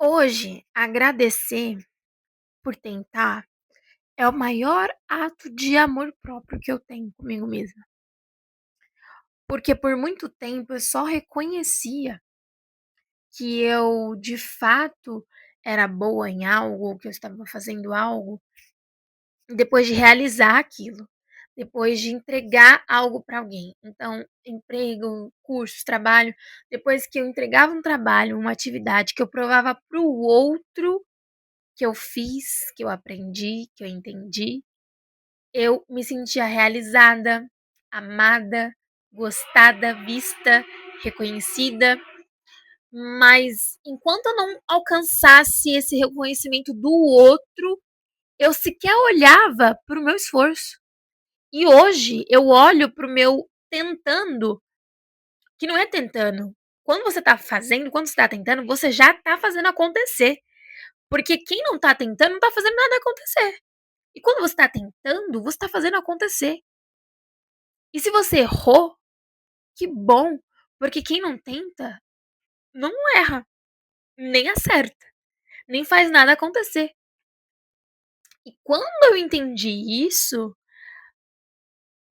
Hoje, agradecer por tentar é o maior ato de amor próprio que eu tenho comigo mesma. Porque por muito tempo eu só reconhecia que eu de fato era boa em algo, que eu estava fazendo algo, depois de realizar aquilo, depois de entregar algo para alguém. Então, emprego, cursos, trabalho, depois que eu entregava um trabalho, uma atividade que eu provava para o outro que eu fiz, que eu aprendi, que eu entendi, eu me sentia realizada, amada, gostada, vista, reconhecida. Mas enquanto eu não alcançasse esse reconhecimento do outro, eu sequer olhava para o meu esforço. E hoje eu olho para o meu tentando, que não é tentando. Quando você está fazendo, quando você está tentando, você já está fazendo acontecer. Porque quem não está tentando não está fazendo nada acontecer. E quando você está tentando, você está fazendo acontecer. E se você errou, que bom, porque quem não tenta não erra, nem acerta, nem faz nada acontecer. E quando eu entendi isso,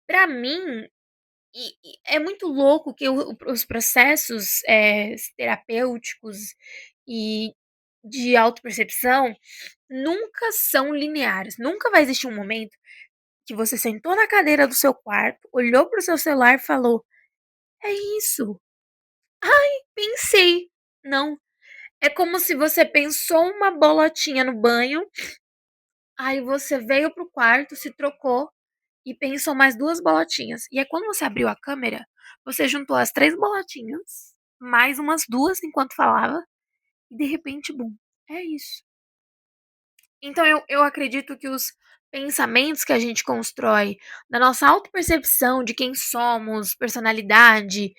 pra mim, é muito louco que os processos terapêuticos e de autopercepção nunca são lineares. Nunca vai existir um momento que você sentou na cadeira do seu quarto, olhou pro seu celular e falou: é isso. Pensei. Não. É como se você pensou uma bolotinha no banho, aí você veio pro quarto, se trocou e pensou mais duas bolotinhas. E aí, quando você abriu a câmera, você juntou as três bolotinhas, mais umas duas enquanto falava, e de repente, bum, é isso. Então, eu acredito que os pensamentos que a gente constrói, da nossa autopercepção de quem somos, personalidade,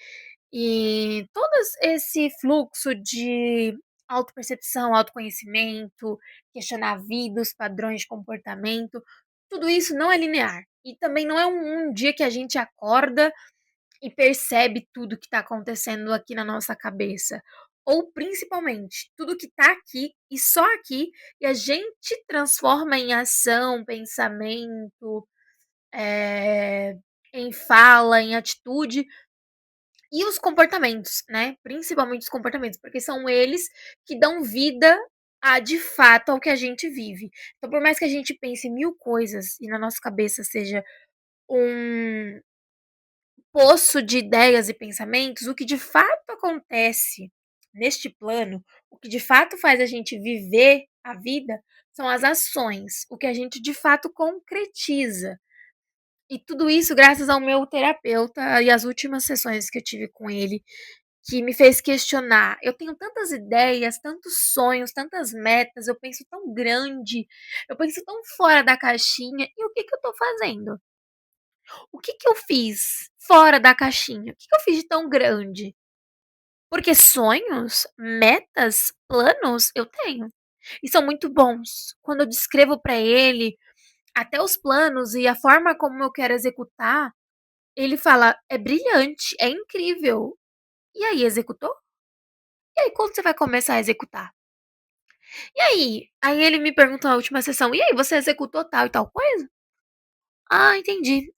e todo esse fluxo de autopercepção, autoconhecimento, questionar a vida, os padrões de comportamento, tudo isso não é linear. E também não é um dia que a gente acorda e percebe tudo que está acontecendo aqui na nossa cabeça. Ou principalmente, tudo que está aqui e só aqui, e a gente transforma em ação, pensamento, eh, em fala, em atitude, e os comportamentos, né? Principalmente os comportamentos, porque são eles que dão vida a de fato ao que a gente vive. Então, por mais que a gente pense mil coisas e na nossa cabeça seja um poço de ideias e pensamentos, o que de fato acontece neste plano, o que de fato faz a gente viver a vida são as ações, o que a gente de fato concretiza. E tudo isso graças ao meu terapeuta e as últimas sessões que eu tive com ele, que me fez questionar. Eu tenho tantas ideias, tantos sonhos, tantas metas, eu penso tão grande, eu penso tão fora da caixinha, e o que que eu tô fazendo? O que que eu fiz fora da caixinha? O que que eu fiz de tão grande? Porque sonhos, metas, planos eu tenho. E são muito bons. Quando eu descrevo para ele até os planos e a forma como eu quero executar, ele fala: "É brilhante, é incrível". E aí, executou? E aí, quando você vai começar a executar? E aí? Aí ele me perguntou na última sessão: "E aí, você executou tal e tal coisa?" "Ah, entendi".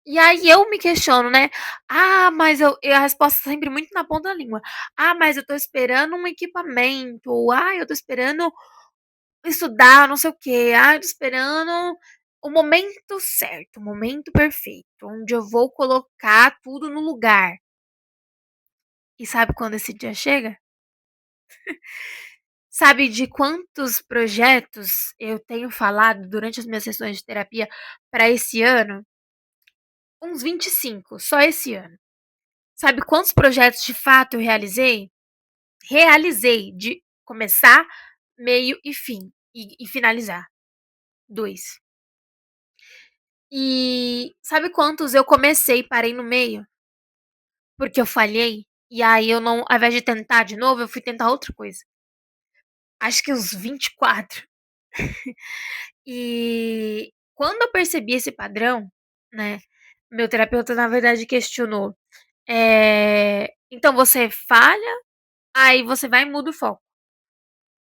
E aí eu me questiono, né? "Ah, mas eu" a resposta sempre muito na ponta da língua. "Ah, mas eu tô esperando um equipamento", ou "Ah, eu tô esperando estudar não sei o quê. Ah, eu tô esperando o momento certo, o momento perfeito, onde eu vou colocar tudo no lugar". E sabe quando esse dia chega? Sabe de quantos projetos eu tenho falado durante as minhas sessões de terapia para esse ano? Uns 25, só esse ano. Sabe quantos projetos de fato eu realizei? Realizei, de começar, meio e fim, e finalizar. 2. E sabe quantos eu comecei e parei no meio? Porque eu falhei, e aí eu não, ao invés de tentar de novo, eu fui tentar outra coisa. Acho que uns 24. E quando eu percebi esse padrão, né, meu terapeuta na verdade questionou, então você falha, aí você vai e muda o foco.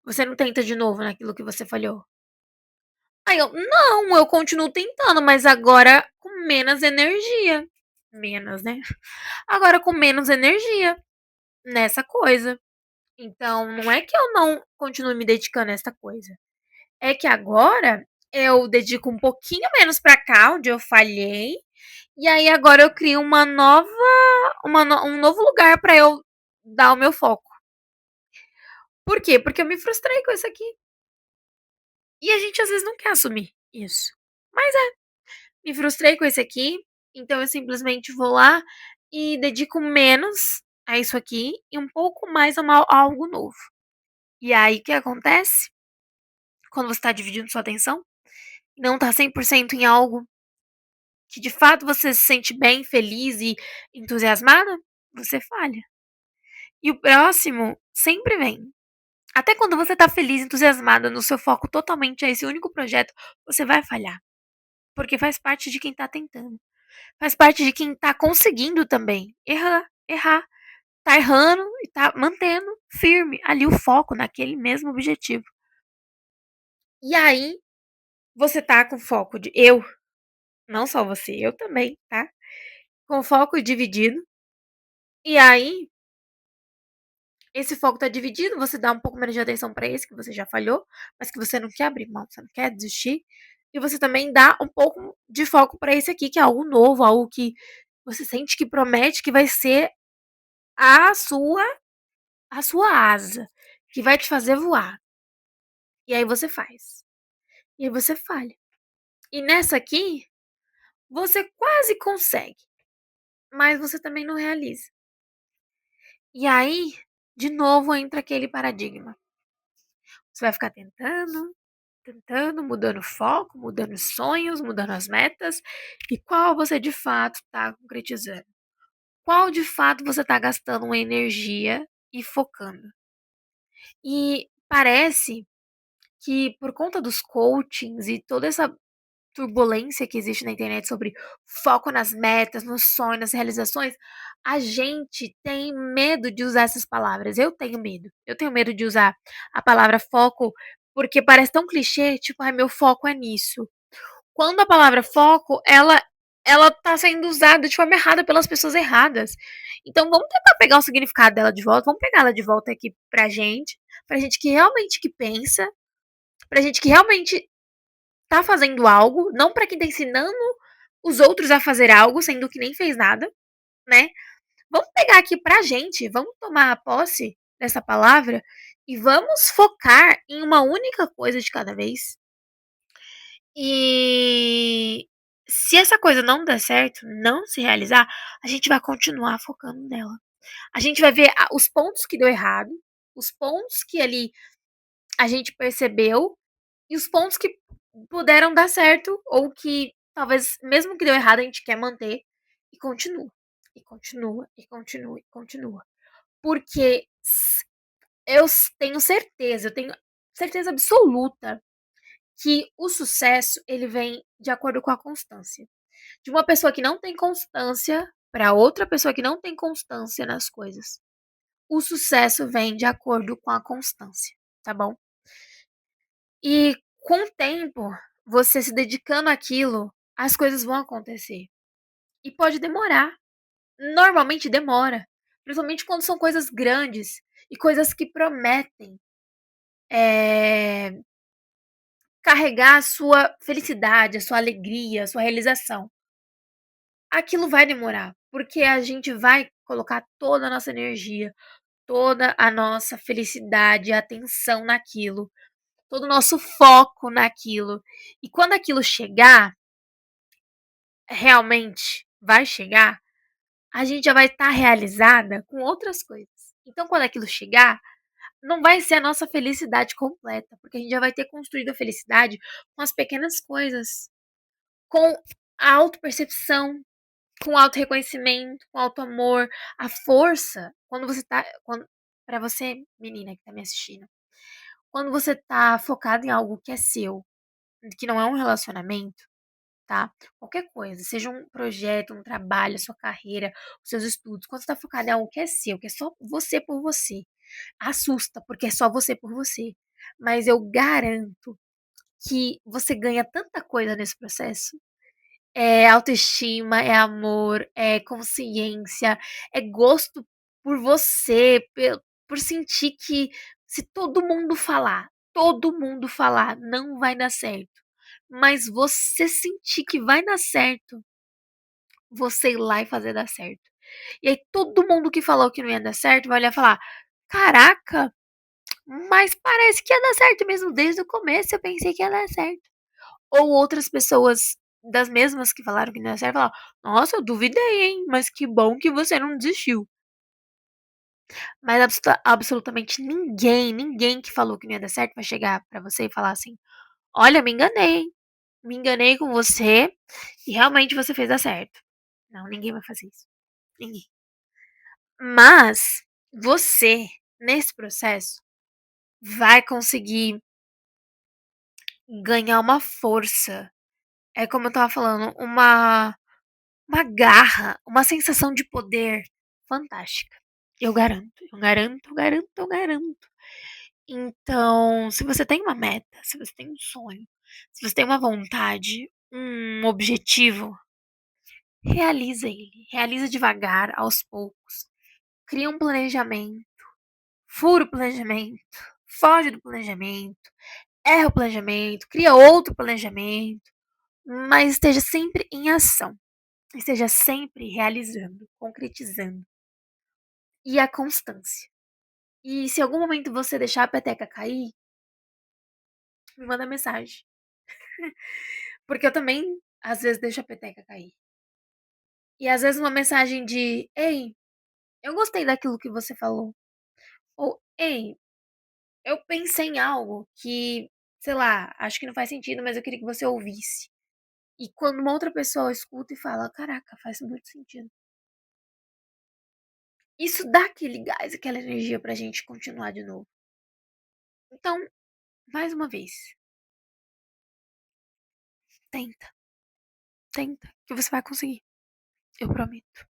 Você não tenta de novo naquilo que você falhou? Aí eu: "Não, eu continuo tentando, mas agora com menos energia". Menos, né. Agora com menos energia nessa coisa. Então não é que eu não continue me dedicando a essa coisa, é que agora eu dedico um pouquinho menos pra cá, onde eu falhei, e aí agora eu crio um novo lugar pra eu dar o meu foco. Por quê? Porque eu me frustrei com isso aqui. E a gente às vezes não quer assumir isso. Mas me frustrei com esse aqui, então eu simplesmente vou lá e dedico menos a isso aqui e um pouco mais a algo novo. E aí o que acontece? Quando você está dividindo sua atenção, não está 100% em algo que de fato você se sente bem, feliz e entusiasmada, você falha. E o próximo sempre vem. Até quando você está feliz, entusiasmada no seu foco totalmente a esse único projeto, você vai falhar. Porque faz parte de quem está tentando. Faz parte de quem tá conseguindo também errar, tá errando e tá mantendo firme ali o foco naquele mesmo objetivo. E aí, você tá com foco de não só você, eu também, tá? Com foco dividido. E aí, esse foco tá dividido, você dá um pouco menos de atenção pra esse que você já falhou, mas que você não quer abrir mão, você não quer desistir. E você também dá um pouco de foco pra esse aqui, que é algo novo, algo que você sente que promete que vai ser a sua a sua asa, que vai te fazer voar. E aí você faz. E aí você falha. E nessa aqui, você quase consegue, mas você também não realiza. E aí, de novo entra aquele paradigma. Você vai ficar tentando, mudando o foco, mudando os sonhos, mudando as metas. E qual você de fato está concretizando? Qual de fato você está gastando uma energia e focando? E parece que por conta dos coachings e toda essa turbulência que existe na internet sobre foco nas metas, nos sonhos, nas realizações, a gente tem medo de usar essas palavras. Eu tenho medo. Eu tenho medo de usar a palavra foco porque parece tão clichê, tipo, ai, meu foco é nisso. Quando a palavra foco, ela tá sendo usada de forma errada pelas pessoas erradas. Então vamos tentar pegar o significado dela de volta, vamos pegar ela de volta aqui pra gente que realmente que pensa, pra gente que realmente tá fazendo algo, não para quem tá ensinando os outros a fazer algo, sendo que nem fez nada, né? Vamos pegar aqui pra gente, vamos tomar a posse dessa palavra e vamos focar em uma única coisa de cada vez. E se essa coisa não der certo, não se realizar, a gente vai continuar focando nela. A gente vai ver os pontos que deu errado, os pontos que ali a gente percebeu e os pontos que puderam dar certo ou que talvez mesmo que deu errado a gente quer manter e continua, e continua, e continua, e continua. Porque eu tenho certeza absoluta que o sucesso ele vem de acordo com a constância. De uma pessoa que não tem constância para outra pessoa que não tem constância nas coisas. O sucesso vem de acordo com a constância, tá bom? E com o tempo, você se dedicando àquilo, as coisas vão acontecer. E pode demorar. Normalmente demora. Principalmente quando são coisas grandes e coisas que prometem eh, carregar a sua felicidade, a sua alegria, a sua realização. Aquilo vai demorar, porque a gente vai colocar toda a nossa energia, toda a nossa felicidade, atenção naquilo, todo o nosso foco naquilo. E quando aquilo chegar, realmente vai chegar, a gente já vai estar realizada com outras coisas. Então, quando aquilo chegar, não vai ser a nossa felicidade completa, porque a gente já vai ter construído a felicidade com as pequenas coisas, com a autopercepção, com o autorreconhecimento, com o autoamor, a força. Quando você tá. Pra você, menina que tá me assistindo, quando você tá focado em algo que é seu, que não é um relacionamento, tá? Qualquer coisa, seja um projeto, um trabalho, a sua carreira, os seus estudos, quando você tá focado em algo que é seu, que é só você por você, assusta, porque é só você por você. mas eu garanto que você ganha tanta coisa nesse processo. É autoestima, é amor, é consciência, é gosto por você, por sentir que se todo mundo falar, não vai dar certo. Mas você sentir que vai dar certo, você ir lá e fazer dar certo. E aí todo mundo que falou que não ia dar certo vai olhar e falar: "Caraca, mas parece que ia dar certo mesmo desde o começo, eu pensei que ia dar certo". Ou outras pessoas das mesmas que falaram que não ia certo, falar: "Nossa, eu duvidei, hein, mas que bom que você não desistiu". Mas absolutamente ninguém que falou que não ia dar certo vai chegar pra você e falar assim: "Olha, me enganei com você e realmente você fez dar certo". Não, ninguém vai fazer isso, ninguém. Mas você, nesse processo, vai conseguir ganhar uma força. É como eu estava falando, uma garra, uma sensação de poder fantástica. Eu garanto, eu garanto, eu garanto, eu garanto. Então, se você tem uma meta, se você tem um sonho, se você tem uma vontade, um objetivo, realiza ele. Realiza devagar, aos poucos. Cria um planejamento, fura o planejamento, foge do planejamento, erra o planejamento, cria outro planejamento, mas esteja sempre em ação. Esteja sempre realizando, concretizando. E a constância. E se em algum momento você deixar a peteca cair, me manda mensagem. Porque eu também, às vezes, deixo a peteca cair. E às vezes uma mensagem de: "Ei, eu gostei daquilo que você falou". Ou: "Ei, eu pensei em algo que, sei lá, acho que não faz sentido, mas eu queria que você ouvisse". E quando uma outra pessoa escuta e fala: "Caraca, faz muito sentido". Isso dá aquele gás, aquela energia pra gente continuar de novo. Então, mais uma vez, tenta, tenta, que você vai conseguir. Eu prometo.